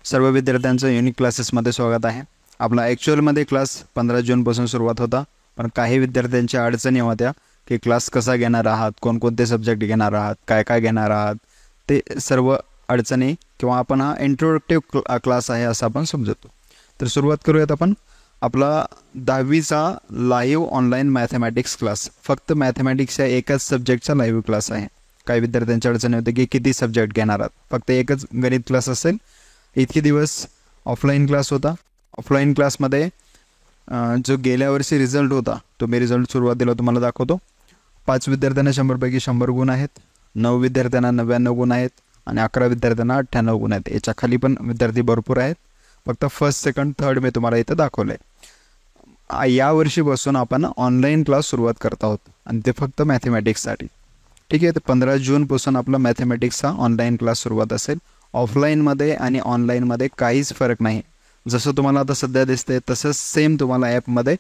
सर्व विद्यार्थ्यांचं युनिक क्लासेसमध्ये स्वागत आहे. आपला ॲक्च्युअलमध्ये क्लास 15 जूनपासून सुरुवात होता, पण काही विद्यार्थ्यांच्या अडचणी होत्या की क्लास कसा घेणार आहात, कोणकोणते सब्जेक्ट घेणार आहात, काय काय घेणार आहात, ते सर्व अडचणी किंवा आपण हा इंट्रोडक्टिव्ह क्लास आहे असं आपण समजतो. तर सुरुवात करूयात आपण. आपला 10वीचा लाईव्ह ऑनलाईन मॅथमॅटिक्स क्लास, फक्त मॅथमॅटिक्स या एकाच सब्जेक्टचा लाईव्ह क्लास आहे. काही विद्यार्थ्यांच्या अडचणी होते की किती सब्जेक्ट घेणार आहात, फक्त एकच गणित क्लास असेल. इतके दिवस ऑफलाईन क्लास होता. ऑफलाईन क्लासमध्ये जो गेल्या वर्षी रिझल्ट होता तो मी रिझल्ट सुरुवातीला तुम्हाला दाखवतो. 5 विद्यार्थ्यांना 100पैकी 100 गुण आहेत, 9 विद्यार्थ्यांना 99 गुण आहेत आणि 11 विद्यार्थ्यांना 98 गुण आहेत. याच्या खाली पण विद्यार्थी भरपूर आहेत. फक्त फर्स्ट, सेकंड, थर्ड मी तुम्हाला इथं दाखवलं आहे. या वर्षीपासून आपण ऑनलाईन क्लास सुरुवात करत आहोत आणि ते फक्त मॅथमॅटिक्ससाठी. ठीक आहे. तर 15 जूनपासून आपला मॅथमॅटिक्सचा ऑनलाईन क्लास सुरुवात असेल. ऑफलाईनमध्ये आणि ऑनलाईनमध्ये काहीच फरक नाही. जसं तुम्हाला आता सध्या दिसते तसंच सेम तुम्हाला ॲपमध्ये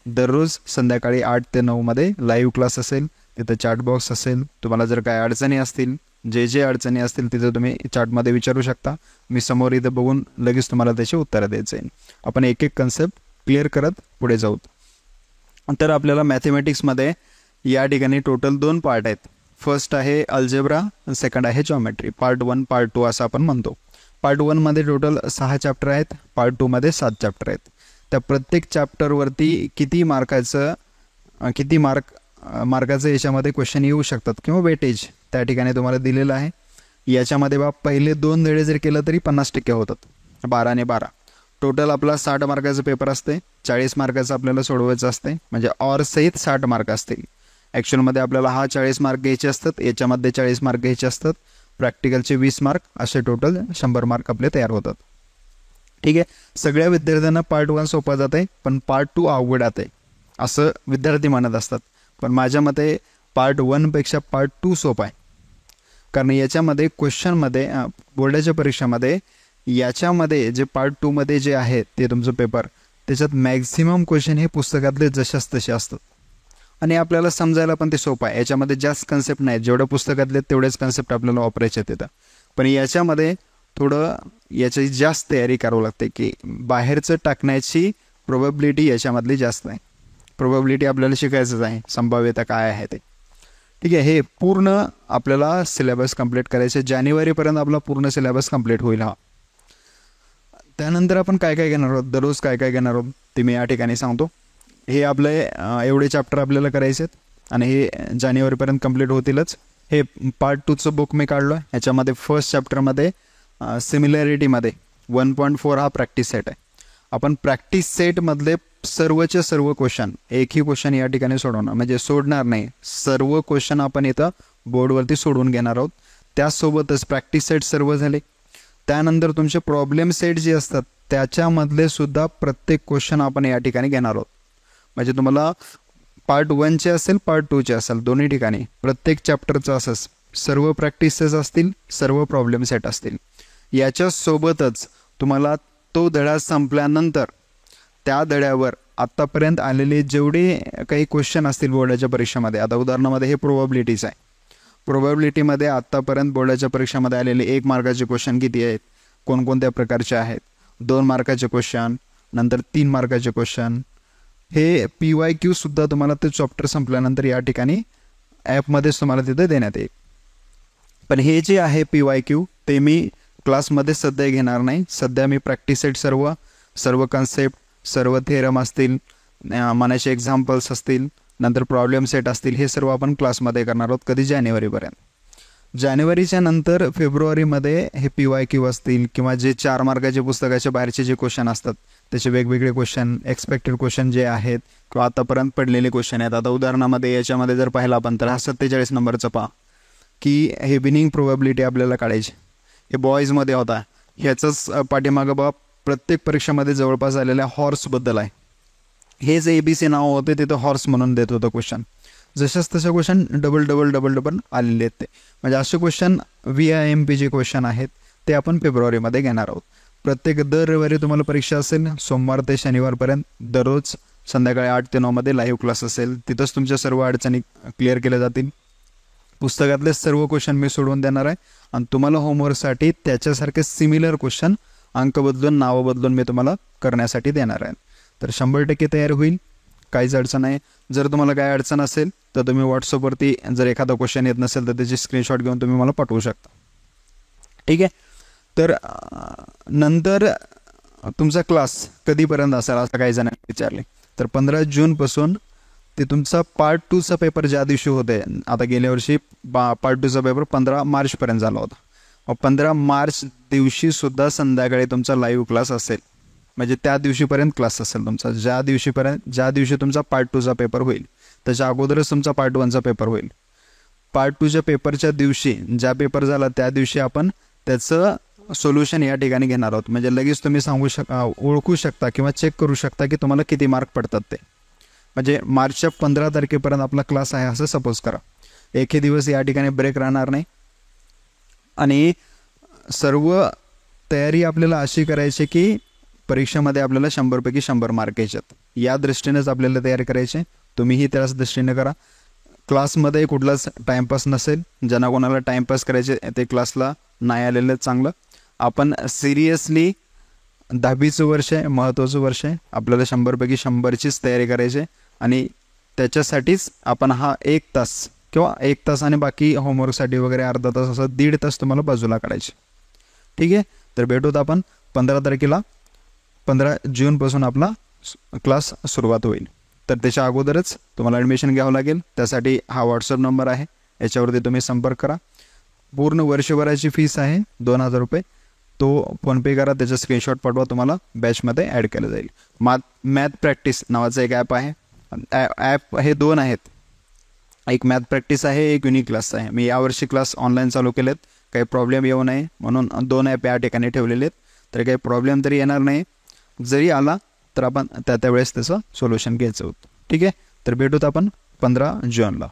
दररोज संध्याकाळी 8 ते 9मध्ये लाईव्ह क्लास असेल. तिथं चॅटबॉक्स असेल. तुम्हाला जर काय अडचणी असतील, जे अडचणी असतील तिथं तुम्ही चॅटमध्ये विचारू शकता. मी समोर इथं बघून लगेच तुम्हाला त्याची उत्तरं देत जाईल. आपण एक एक कन्सेप्ट क्लिअर करत पुढे जाऊ. तर आपल्याला मॅथमॅटिक्समध्ये या ठिकाणी टोटल 2 पार्ट आहेत. फर्स्ट आहे अल्जेब्रा, सेकंड आहे जॉमेट्री. पार्ट 1, पार्ट 2 असं आपण म्हणतो. पार्ट 1मध्ये टोटल 6 चॅप्टर आहेत, पार्ट 2मध्ये 7 चॅप्टर आहेत. त्या प्रत्येक चॅप्टरवरती किती मार्काचं याच्यामध्ये क्वेश्चन येऊ शकतात किंवा वेटेज त्या ठिकाणी तुम्हाला दिलेलं आहे. याच्यामध्ये पहिले 2 धडे जर केलं तरी 50% होतात, 12 आणि 12. टोटल आपला 60 मार्काचं पेपर असते. 40 मार्काचं आपल्याला सोडवायचं असते, म्हणजे ऑर सहित 60 मार्क असतील. ॲक्च्युअलमध्ये आपल्याला 40 मार्क घ्यायचे असतात, याच्यामध्ये 40 मार्क घ्यायचे असतात, प्रॅक्टिकलचे 20 मार्क, असे टोटल 100 मार्क आपले तयार होतात. ठीक आहे. सगळ्या विद्यार्थ्यांना पार्ट 1 सोपा जात आहे, पण पार्ट 2 अवघड आहे असं विद्यार्थी म्हणत असतात. पण माझ्या मते पार्ट 1पेक्षा पार्ट 2 सोपा आहे. कारण याच्यामध्ये क्वेश्चनमध्ये बोर्डाच्या परीक्षामध्ये याच्यामध्ये जे पार्ट 2मध्ये जे आहे ते तुमचं पेपर, त्याच्यात मॅक्झिमम क्वेश्चन हे पुस्तकातले जशाच तसे असतात आणि आपल्याला समजायला पण ते सोपं आहे. याच्यामध्ये जास्त कन्सेप्ट नाही, जेवढ्या पुस्तकातले तेवढेच कन्सेप्ट आपल्याला वापरायचे तिथं. पण याच्यामध्ये थोडं याची जास्त तयारी करावं लागते की बाहेरचं टाकण्याची प्रोबॅबिलिटी याच्यामधली जास्त आहे. प्रोबॅबिलिटी आपल्याला शिकायचंच आहे, संभाव्यता काय आहे ते. ठीक आहे. हे पूर्ण आपल्याला सिलेबस कंप्लीट करायचे. जानेवारीपर्यंत आपला पूर्ण सिलेबस कंप्लीट होईल हा. त्यानंतर आपण काय काय घेणार आहोत, दररोज काय काय घेणार आहोत ते मी या ठिकाणी सांगतो. हे आपले एवढे चॅप्टर आपल्याला करायचे आहेत आणि हे जानेवारीपर्यंत कंप्लीट होतीलच. हे पार्ट 2चं बुक मी काढलो आहे. ह्याच्यामध्ये फर्स्ट चॅप्टरमध्ये सिमिलॅरिटीमध्ये 1.4 हा प्रॅक्टिस सेट आहे. आपण प्रॅक्टिस सेटमधले सर्वचे सर्व क्वेश्चन, एकही क्वेश्चन या ठिकाणी सोडवणार, म्हणजे सोडणार नाही, सर्व क्वेश्चन आपण इथं बोर्डवरती सोडवून घेणार आहोत. त्यासोबतच प्रॅक्टिस सेट सर्व झाले. त्यानंतर तुमचे प्रॉब्लेम सेट जे असतात त्याच्यामधले सुद्धा प्रत्येक क्वेश्चन आपण या ठिकाणी घेणार आहोत. म्हणजे तुम्हाला पार्ट 1चे असेल, पार्ट 2चे असेल, दोन्ही ठिकाणी प्रत्येक चॅप्टरचं असंच सर्व प्रॅक्टिसेस असतील, सर्व प्रॉब्लेम सेट असतील. याच्यासोबतच तुम्हाला तो धडा संपल्यानंतर त्या धड्यावर आत्तापर्यंत आलेले जेवढे काही क्वेश्चन असतील बोर्डाच्या परीक्षेमध्ये, आता उदाहरणामध्ये हे प्रोबॅबिलिटीज आहे. प्रोबॅबिलिटीमध्ये आत्तापर्यंत बोर्डाच्या परीक्षेमध्ये आलेले 1 मार्काचे क्वेश्चन किती आहेत, कोणकोणत्या प्रकारचे आहेत, 2 मार्काचे क्वेश्चन, नंतर 3 मार्काचे क्वेश्चन. हे PYQ सुद्धा तुम्हाला ते चॅप्टर संपल्यानंतर या ठिकाणी ॲपमध्येच तुम्हाला तिथे देण्यात येईल. पण हे जे आहे PYQ ते मी क्लासमध्ये सध्या घेणार नाही. सध्या मी प्रॅक्टिस सेट सर्व कन्सेप्ट, सर्व थेरम असतील, मनाचे एक्झाम्पल्स असतील, नंतर प्रॉब्लेम सेट असतील, हे सर्व आपण क्लासमध्ये करणार आहोत. कधी जानेवारीपर्यंत. जानेवारीच्या नंतर फेब्रुवारीमध्ये हे PYQ असतील किंवा जे 4 मार्काचे पुस्तकाच्या बाहेरचे जे क्वेश्चन असतात त्याचे वेगवेगळे क्वेश्चन, एक्सपेक्टेड क्वेश्चन जे आहेत किंवा आतापर्यंत पडलेले क्वेश्चन आहेत. आता उदाहरणामध्ये याच्यामध्ये जर पाहिला आपण तर हा 47 नंबरचा पहा की हे विनिंग प्रोबॅबिलिटी आपल्याला काढायची. हे बॉईजमध्ये होता. ह्याचंच पाठीमागं प्रत्येक परीक्षेमध्ये जवळपास आलेल्या हॉर्सबद्दल आहे. हे जे ABC नाव होते तिथं हॉर्स म्हणून देत होतं क्वेश्चन. जशाच तसे क्वेश्चन डबल आलेले आहेत ते. म्हणजे असे क्वेश्चन VIMP जे क्वेश्चन आहेत ते आपण फेब्रुवारीमध्ये घेणार आहोत. प्रत्येक दर रविवारी तुम्हाला परीक्षा असेल. सोमवार ते शनिवारपर्यंत दररोज संध्याकाळी 8 ते 9मध्ये लाईव्ह क्लास असेल. तिथंच तुमच्या सर्व अडचणी क्लिअर केल्या जातील. पुस्तकातले सर्व क्वेश्चन मी सोडवून देणार आहे आणि तुम्हाला होमवर्कसाठी त्याच्यासारखे सिमिलर क्वेश्चन अंक बदलून नावं बदलून मी तुम्हाला करण्यासाठी देणार आहे. तर 100% तयार होईल, काहीच अडचण नाही. जर तुम्हाला काय अडचण असेल तर तुम्ही व्हॉट्सअपवरती जर एखादा क्वेश्चन येत नसेल तर त्याची स्क्रीनशॉट घेऊन तुम्ही मला पाठवू शकता. ठीक आहे. तर नंतर तुमचा क्लास कधीपर्यंत असेल असं काही जणांनी विचारले. तर 15 जूनपासून ते तुमचा पार्ट 2चा पेपर ज्या दिवशी होते, आता गेल्या वर्षी पार्ट 2चा पेपर 15 मार्चपर्यंत झाला होता. 15 मार्च दिवशी सुद्धा संध्याकाळी तुमचा लाईव्ह क्लास असेल, म्हणजे त्या दिवशीपर्यंत क्लास असेल तुमचा. ज्या दिवशी तुमचा पार्ट 2चा पेपर होईल त्याच्या अगोदरच तुमचा पार्ट 1चा पेपर होईल. पार्ट 2च्या पेपरच्या दिवशी ज्या पेपर झाला त्या दिवशी आपण त्याचं सोल्युशन या ठिकाणी घेणार आहोत. म्हणजे लगेच तुम्ही ओळखू शकता किंवा चेक करू शकता की तुम्हाला किती मार्क पडतात ते. म्हणजे मार्चच्या 15 तारखेपर्यंत आपला क्लास आहे असं सपोज करा. एकही दिवस या ठिकाणी ब्रेक राहणार नाही. आणि सर्व तयारी आपल्याला अशी करायची की परीक्षेमध्ये आपल्याला 100पैकी 100 मार्क यायच्यात. या दृष्टीनेच आपल्याला तयारी करायची. तुम्हीही त्याच दृष्टीने करा. क्लासमध्ये कुठलाच टाईमपास नसेल. ज्यांना कोणाला टाईमपास करायचे ते क्लासला नाही आलेलं चांगलं. आपण सिरियसली 10वीचं वर्ष आहे, महत्त्वाचं वर्ष आहे. आपल्याला 100पैकी 100चीच तयारी करायची आणि त्याच्यासाठीच आपण हा 1 तास किंवा 1 तास आणि बाकी होमवर्कसाठी वगैरे अर्धा तास असं 1.5 तास तुम्हाला बाजूला काढायचे. ठीक आहे. तर भेटूत आपण 15 तारखेला. 15 जूनपासून आपला क्लास सुरुवात होईल. तर त्याच्या अगोदरच तुम्हाला ॲडमिशन घ्यावं लागेल. त्यासाठी हा व्हॉट्सअप नंबर आहे, याच्यावरती तुम्ही संपर्क करा. पूर्ण वर्षभराची फीस आहे 2000 रुपये. तो फोनपे करा, त्याचा स्क्रीनशॉट पाठवा, तुम्हाला बॅचमध्ये ॲड केलं जाईल. मॅथ प्रॅक्टिस नावाचं एक ॲप आहे. ॲप हे 2 आहेत, एक मॅथ प्रॅक्टिस आहे, एक युनिक क्लास आहे. मी यावर्षी क्लास ऑनलाईन चालू केलेत, काही प्रॉब्लेम येऊ नये म्हणून 2 ॲप या ठिकाणी ठेवलेले आहेत. तर काही प्रॉब्लेम तरी येणार नाही. जरी आला तर आपण त्यावेळेस त्याचं सोल्युशन घ्यायचं होतं. ठीक आहे. तर भेटूत आपण 15 जूनला.